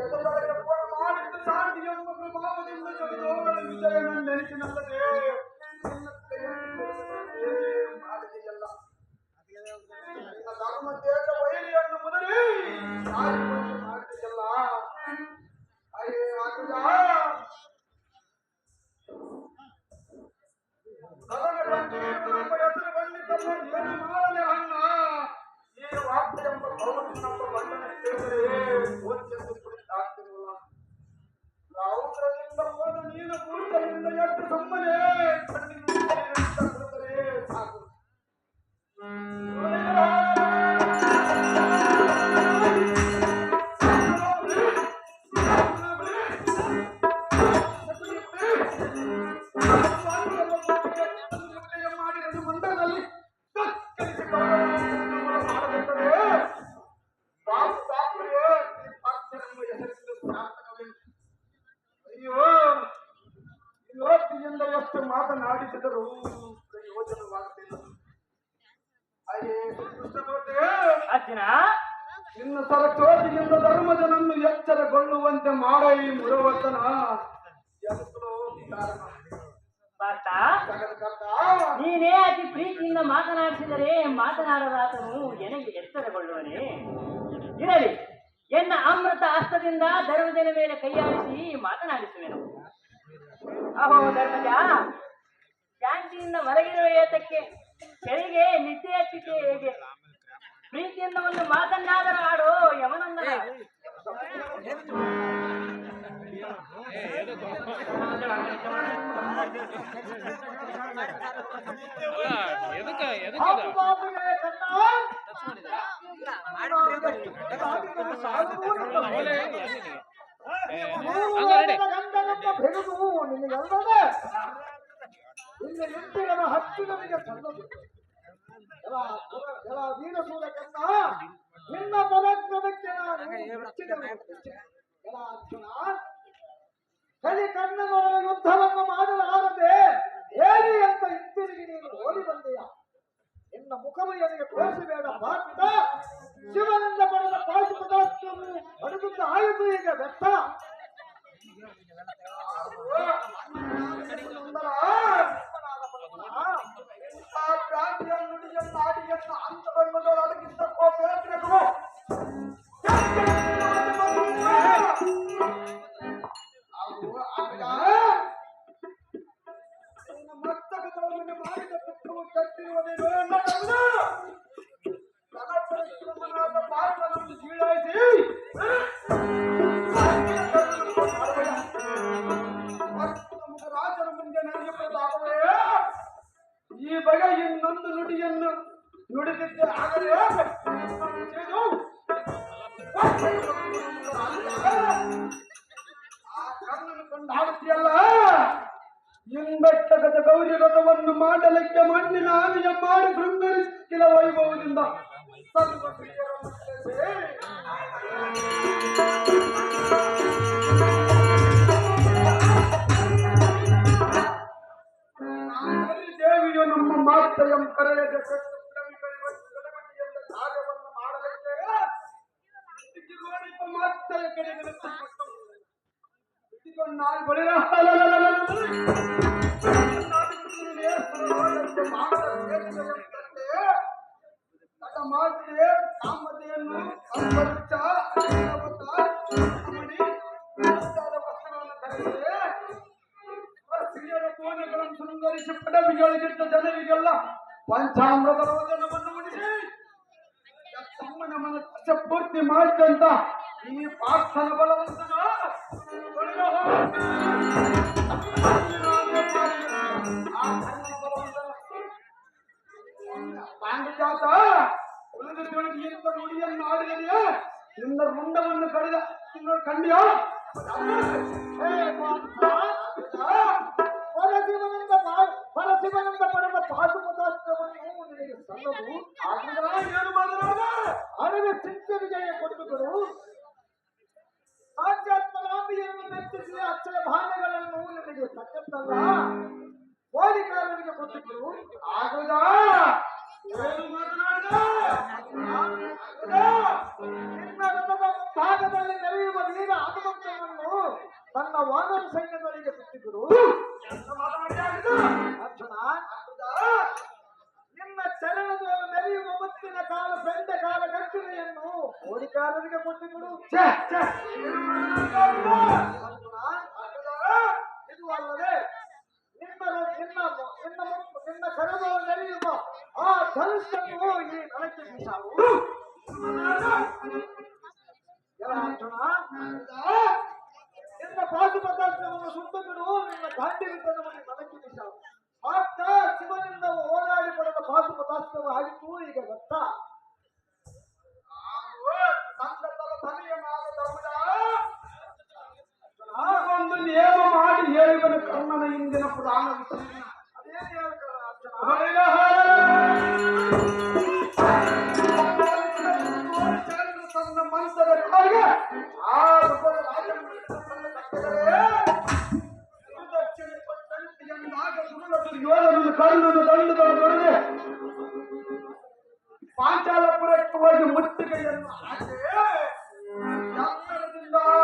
ಎದುರುಗಳಿಗೆ ಮಾಡಿದ್ದು ಶಾಂತಿ ಎಂಬ ಪ್ರಭಾವದಿಂದ ಜಗದೋಗಳ ವಿಜಯನ ನೆನಪಿನಲ್ಲದೆ ಮಾಡಿದೆಯಲ್ಲ. ನಿನ್ನ ಧರ್ಮ ದೇಶ ವೈರಿಯನ್ನು ಮುದರಿ ಮಾಡಿದೆಯಲ್ಲ. ಅಯ್ಯೇ ಆಗುದ ಹೆಸರು ಬಂದಿದ್ದಲ್ಲ, ಏನು ಮಾಡಲೆ ಅಣ್ಣ? ಈ ವಾರ್ತೆ ಎಂಬ ಗೌರವ ನಮ್ಮ ಬಣ್ಣನ ಕೇಳಿದರೆ ಓದ್ಯಂದು ಕುಳಿತಾಗ್ತಿರಲ್ಲ. ರೌದ್ರದಿಂದ ಹೋದ ನೀನು ಕೂಟದಿಂದ ಎಷ್ಟು ಸುಮ್ಮನೆ ಕಣ್ಣಿನ ಕುಳಿತರೆ ಸಾಕು. ಇವತ್ತಿನಿಂದ ಎಷ್ಟು ಮಾತನಾಡಿಸಿದರೂ ಪ್ರಯೋಜನವಾಗುತ್ತಿಲ್ಲ. ಅಯ್ಯೇ ಶ್ರೀಕೃಷ್ಣಮೂರ್ತಿ, ಅರ್ಜುನ, ನಿನ್ನ ಸರಸ್ವತಿಯಿಂದ ಧರ್ಮಜನನ್ನು ಎಚ್ಚರಗೊಳ್ಳುವಂತೆ ಮಾಡ ಈ ಮುರವರ್ತನ ಪಾರ್ಥ, ನೀನೇ ಅತಿ ಪ್ರೀತಿಯಿಂದ ಮಾತನಾಡಿಸಿದರೆ ಮಾತನಾಡಲಾತನು ನನಗೆ ಎಚ್ಚರಗೊಳ್ಳುವನೇ? ಇರಲಿ, ಎನ್ನ ಅಮೃತ ಹಸ್ತದಿಂದ ಧರ್ಮಜನ ಮೇಲೆ ಕೈಯಾಡಿಸಿ ಮಾತನಾಡಿಸುವೆನು. ಅಹೋ ಧರ್ಮಜ, ಶಾಂತಿಯಿಂದ ಮಲಗಿರುವ ಏತಕ್ಕೆ ಕೆಳಗೆ ನಿದ್ದೆ ಹಚ್ಚಿಕೆ ಹೇಗೆ? ಪ್ರೀತಿಯಿಂದ ಒಂದು ಮಾತನ್ನಾದರೂ ಆಡೋ ಯಮನಂದನ. ಅಲ್ಲ ಹಾಕುವಾಗಲೇ ಕನ್ನ ಗಂಧನಮ್ಮ ಬೆಳೆದು ನಿನಗಲ್ಲದೆ ಇನ್ನು ಎಂಟಿಗಳ ಹತ್ತಿರನಿಗೆ ಸಲ್ಲದು ಎಲ್ಲ ವೀರಸೂರ ಕನ್ನ ನಿನ್ನ ಪರಾಕ್ರಮಕ್ಕೆ ನಾನು ಎಲ್ಲ ಅರ್ಜುನ ಕಲಿ ಕಣ್ಣನವರ ಯುದ್ಧವನ್ನು ಮಾಡಲಾರದೆ ಹೇಳಿ ಅಂತ ಹಿಂತಿರುಗಿ ನೀನು ಓಡಿ ಬಂದೆಯ ನಿನ್ನ ಮುಖವು ನನಗೆ ತೋರಿಸಬೇಡ ಭಕ್ತ ಶಿವನಿಂದ ಪಡೆದ ಪಾಶು ಪದಾರ್ಥವನ್ನು ಪಡೆದುಕೊಂಡು ಆಯಿತು ಈಗ ವ್ಯರ್ಥ ಕ್ರಾಂತಿಯನ್ನು ನುಡಿಯನ್ನು ನಾಡಿಯನ್ನು ಅಂತ ಬಣ್ಣದೊಳು ಅಡಗಿಸಕ್ಕೋ ಪ್ರಯತ್ನಗಳು ಮಸ್ತಕದೊಳಗೆ ಮಾಡಿದ ಪುತ್ರವು ಕಟ್ಟಿರುವುದೇನೋ ನನ್ನ ಪಾತ್ರವನ್ನು ಕೀಳಾಯಿಸಿ ರಾಜನ ಮುಂದೆ ನನಗೆ ಪ್ರತಾಪವೇ ಈ ಬಗೆ ಇನ್ನೊಂದು ನುಡಿಯನ್ನು ನುಡಿದಿದ್ದೆ ಆಗಲೇ ಆ ಕಣ್ಣನ್ನು ಕೊಂಡು ಆಡುತ್ತೀಯಲ್ಲ ಇಂಬೆಟ್ಟಗದ ಗೌರಿ ರಥವನ್ನು ಮಾಡಲಿಕ್ಕೆ ಮಣ್ಣಿನ ಆನೆಯ ಮಾಡಿ ಶೃಂಗರಿಸಿದ ವೈಭವದಿಂದ ದೇವಿಯು ನಮ್ಮ ಮಾತೆಯಂ ಕರೆಯದೆ ಕಾರ್ಯವನ್ನು ಮಾಡಲಿಕ್ಕೆ ಮಾತೆಯ ಕಡೆಗೆ ಮಾಡಿದೆ ಕಾಮತೆಯನ್ನು ಸ್ತ್ರೀಯರ ಕೋಣೆಗಳನ್ನು ಶೃಂಗರಿಸಿ ಪಡವಿಗಳಿಗಿದ್ದ ಜನರಿಗೆಲ್ಲ ಪಂಚಾಮೃತ ರೋದನವನ್ನು ಉಣಿಸಿ ತಮ್ಮನ ಮನ ಪೂರ್ತಿ ಮಾಡಿದಂತ ಈ ಪಾರ್ಥನ ಬಲವಂತನ ಪಾಂಡಿಜಾತ ಉಳಿದು ತೊಳಗಿ ಎಂತ ನುಡಿಯನ್ನು ಆಡಿದೆಯಾ ನಿನ್ನ ಮುಂಡವನ್ನು ಕಡಿದ ಕಂಡಿಯೋ ಪರಶಿವನಿಂದ ಪಡೆದ ಪಾಶುಪದಾಸ್ತ್ರವನ್ನು ನಿನಗೆ ಸಲ್ಲದು ಏನು ಮಾಡಿದ ಅರಿವೆ ಚಿಂತನೆಗೆ ಕೊಟ್ಟುಗಳು ಸಾಧ್ಯಾತ್ಮರಾಂಬಿಯನ್ನು ಮೆಚ್ಚಿಸಿ ಅಕ್ಷರ ಭಾಗ್ಯಗಳನ್ನು ನಿನಗೆ ತಕ್ಕಂತಲ್ಲ ಕೋರಿಕಾರರಿಗೆ ಕೊಟ್ಟಿದ್ರು ಆಗುದ ಏನು ಮಾತನಾಡಿದ ನಿನ್ನ ರಥದ ಭಾಗದಲ್ಲಿ ನಡೆಯುವ ವೀರ ಹನುಮಂತನನ್ನು ತನ್ನ ವಾನರ ಸೈನ್ಯಗಳಿಗೆ ಬಿಟ್ಟಿದ್ರು ಅರ್ಜುನ ನಿನ್ನ ಚರಣದ ನಡೆಯುವ ಮುತ್ತಿನ ಕಾಲ ಬೆಂಡೆ ಕಾಲ ಗಟ್ಟಿಗೆಯನ್ನು ಕೋರಿಕಾರರಿಗೆ ಕೊಟ್ಟಿದ್ರು ಇದು ಅಲ್ಲದೆ ನಿನ್ನ ಕರೆದ ನಡೆಯುವ ಆ ಧನುಷನ್ನು ಈ ನಳಕ್ಕೆ ಬೀಸಾವು ನಿನ್ನ ಪಾಶುಪದಾರ್ಥವನ್ನು ಸುತ್ತಬಿಡು ನಿನ್ನ ಗಾಂಡಿತನವನ್ನು ನಳಕ್ಕೆ ಬೀಸಾವು ಆತ ಶಿವನಿಂದ ಓಡಾಡಿ ಪಡೆದ ಪಾಶುಪದಾರ್ಥವು ಆಗಿತ್ತು ಈಗ ಗೊತ್ತ ಒಂದು ನೇಮ ಮಾಡಿ ಹೇಳಿವನು ಕರ್ಣನ ಹಿಂದಿನ ಪುರಾಣ ಅದೇನು ತನ್ನ ಮನಸ್ಸದ ಕಾಲಿಗೆ ಆ ಕಣ್ಣನ್ನು ದಂಡುಗಳನ್ನು ಪಾಂಚಾಲಪುರಕ್ಕೆ ಹೋಗಿ ಮುತ್ತಿಗೆಯನ್ನು ಹಾಕಿ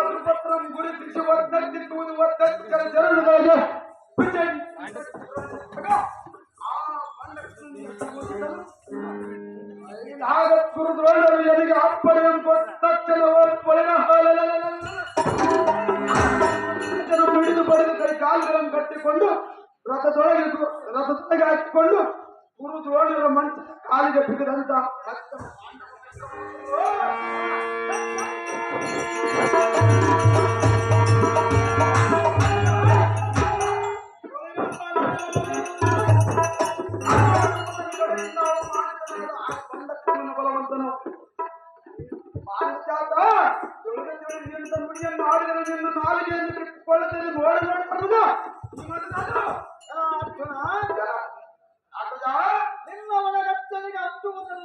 ಸುಭದ್ರಂ ಗುರುತಿಸಿ ಒತ್ತುವುದು ಒತ್ತಕ್ಕರ ಜರುಳದಾಗ ಕುರುದ್ರೋಣರು ಎನಿಗೆ ಅಪ್ಪಣೆಯನ್ನು ಕೊಟ್ಟ ತಕ್ಷಣ ಹಿಡಿದು ಪಡೆದು ಕೈ ಕಾಲುಗಳನ್ನು ಕಟ್ಟಿಕೊಂಡು ರಥದೊಳಗೆ ಹಾಕಿಕೊಂಡು ಕುರುದ್ರೋಣರ ಮಂಚ ಕಾಲಿಗೆ ಬಿಗಿದಂತ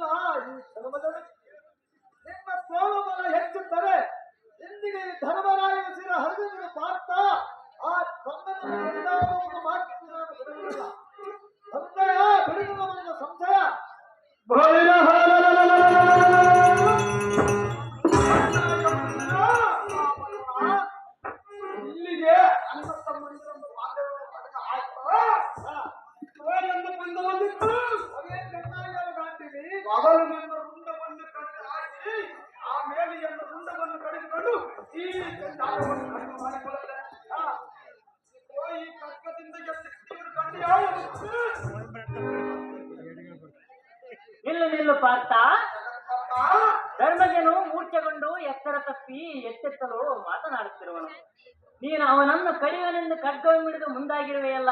ಅಲ್ಲ ಈ ಧರ್ಮದಲ್ಲಿ ನಿಮ್ಮ ತೋಳುಬಲ ಹೆಚ್ಚುತ್ತದೆ. ಇಂದಿಗೆ ಈ ಧರ್ಮರಾಯನ ಸಿರ ಹರಿದು ಪಾರ್ಥ ಆ ಧರ್ಮದ ಮಾತಿನ ನಾನು ಬಿಡುವುದಿಲ್ಲ. ಸಂಶಯ ಬಿಡುವುದರಿಂದ ಸಂಶಯ ಇಲ್ಲಿಗೆ ಅಣ್ಣ ತಮ್ಮಂದಿರನ್ನು ಬಾಂಧವ್ಯವನ್ನು ಪಡೆದ ಆಯ್ತು ಎಂದು ಬಂದು ಬಂದಿತ್ತು. ಅದೇ ಚೆನ್ನಾಗಿ ಕಾಣ್ತೀವಿ. ಮೊದಲಿನಿಂದ ರುಂಡವನ್ನು ಕಡಿದು ಹಾಕಿ ಆ ಮೇಲಿಯನ್ನು ರುಂಡವನ್ನು ಕಡಿದುಕೊಂಡು ಈ ಜಾಗವನ್ನು ಕಡಿಮೆ ಮಾಡಿಕೊಳ್ಳುತ್ತೆ. ಈ ಕರ್ಕದಿಂದ ಎತ್ತಿವರು ಕಂಡಿಯೋ ನಿಲ್ಲು ಪಾರ್ಥ. ಧರ್ಮಜನು ಮೂರ್ಛೆಗೊಂಡು ಎತ್ತರ ತಪ್ಪಿ ಎತ್ತೆತ್ತಲು ಮಾತನಾಡುತ್ತಿರುವನು. ನೀನು ಅವನನ್ನು ಕಡಿಯುವನೆಂದು ಖಡ್ಗವನ್ನು ಹಿಡಿದು ಮುಂದಾಗಿರುವೆಯಲ್ಲ,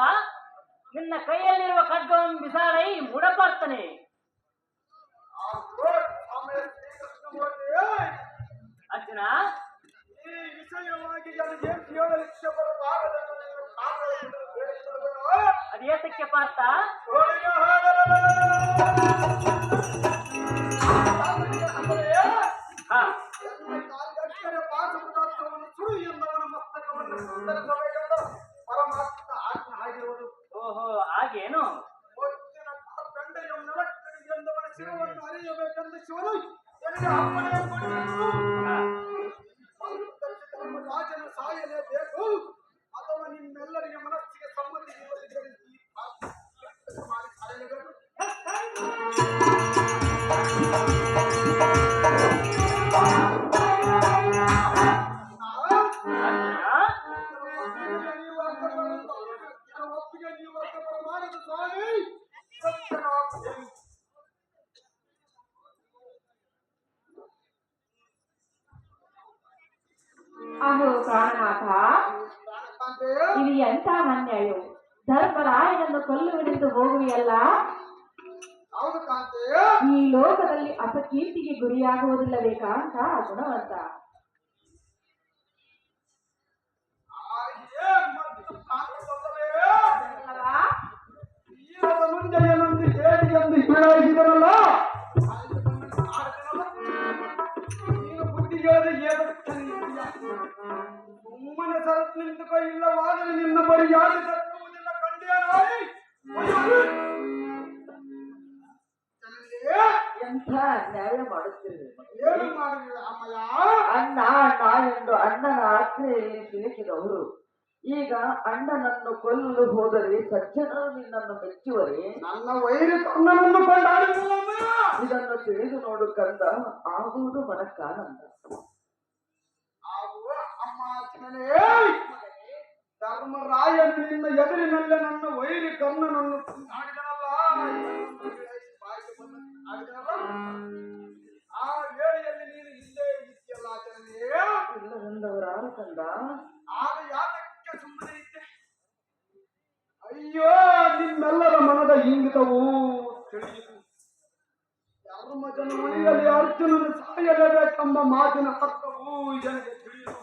ನಿನ್ನ ಕೈಯಲ್ಲಿರುವ ಖಡ್ಗವನ್ನು ಬಿಸಾಡೈ ಮುಡಪಾರ್ತನೆ. ಅರ್ಜುನ, ಈ ವಿಷಯವಾಗಿ ನನಗೆ ಕೇಳಲು ಇಚ್ಛೆ ಬರಬಾರದೆಂದು ಅದೇತಕ್ಕೆ ಪಾರ್ಥ? ಹಾ, ಪಾಠ ಪದಾರ್ಥವನ್ನು ಸುಡು ಎಂದವನ ಮಸ್ತಕವನ್ನು ಸಂತರಿಸಬೇಕೆಂದು ಪರಮಾತ್ಮ ಆಜ್ಞೆ ಆಗಿರುವುದು. ಓಹೋ, ಹಾಗೇನು? ಒತ್ತಿನ ಕಂಡೆಯ ನರಕಡಿಗೆ ಎಂದವನ ಶಿರವನ್ನು ಅರಿಯಬೇಕೆಂದು ಶಿವನು ನನಗೆ ಅಪ್ಪಣೆ ಕೊಟ್ಟಿದ್ದು. ಹಾ, ರಾಜನ ಸಾಯಲೇಬೇಕು ಅಥವಾ ನಿಮ್ಮೆಲ್ಲರಿಗೆ ಮನಸ್ಸಿಗೆ ಸಮ್ಮತಿ ಮಾಡಿ ಸಾಯಲೇಬೇಕು. ಒಪ್ಪಿಗೆ ನೀವು ಮಾಡಿದ ಸ್ವಾಮಿ ಅಹೋ ಪ್ರಾಣನಾಥ, ಇದು ಎಂಥ ಅನ್ಯಾಯ! ಧರ್ಮರಾಯನನ್ನು ಕೊಲ್ಲುವುದೆಂದು ಹೋಗುವೆಯಲ್ಲ, ಹೌದು ಕಾಂತೆ. ಈ ಲೋಕದಲ್ಲಿ ಅಪಕೀರ್ತಿಗೆ ಗುರಿಯಾಗುವುದಿಲ್ಲವೇ ಕಾಂತ ಗುಣವಂತ? ಮುಂಜೆಯನ್ನೊಂದು ಹೇಳಿ ಎಂದು ಹೇಳಾಯಿಸಿದರಲ್ಲ, ನೀನು ಬುದ್ಧಿಗಾದ ಸುಮ್ಮನೆ ಸರತ್ ನಿಂತುಕೋ, ಇಲ್ಲವಾದರೆ ನಿನ್ನ ಬಳಿ ಯಾರು ತಕ್ಕುವುದಿಲ್ಲ ಕಂಡ್ಯಾನಾಯಿ. ಎಂಥ ಅನ್ಯಾಯ ಮಾಡುತ್ತೇವೆ. ಏನು ಮಾಡಲಿಲ್ಲ ಅಮ್ಮಯ್ಯ. ಅಣ್ಣ ಅಣ್ಣ ಎಂದು ಅಣ್ಣನ ಆಜ್ಞೆಯಲ್ಲಿ ಸಿಲುಕಿದವರು ಈಗ ಅಣ್ಣನನ್ನು ಕೊಲ್ಲಲು ಹೋದರೆ ಸಜ್ಜನರು ನಿನ್ನನ್ನು ಮೆಚ್ಚುವರೆ? ನನ್ನ ವೈರಿ ಕಣ್ಣನನ್ನು ಕೊಂಡಾಡಿಲ್ಲ. ಇದನ್ನು ತಿಳಿದು ನೋಡು ಕಂದ, ಆಗುವುದು ಮನಕ್ಕಾನಂದ. ಧರ್ಮರಾಯನು ನಿನ್ನ ಎದುರಿನಲ್ಲೇ ನನ್ನ ವೈರಿ ಕರ್ಣನನ್ನು ಕೊಂಡಾಡಿದನಲ್ಲ. ಆ ವೇಳೆಯಲ್ಲಿ ನೀನು ಇಲ್ಲೇ ಇದ್ದೀಯಲ್ಲ ಜನನೇ. ಇಲ್ಲವೆಂದವರಾರು ಕಂದ? ಆಗ ಯಾತಕ್ಕೆ ಸುಮ್ಮನೆ ಇದ್ದೆ? ಅಯ್ಯೋ, ನಿಮ್ಮೆಲ್ಲರ ಮನದ ಇಂಗಿತವು ತಿಳಿಯಿತು. ಧರ್ಮಜನ ಉಳಿಯಲಿ ಅರ್ಜುನನು ಸಾಯಲೇಬೇಕೆಂಬ ಮಾತಿನ ಅರ್ಥವು ಜನಗೆ ತಿಳಿಯಿತು.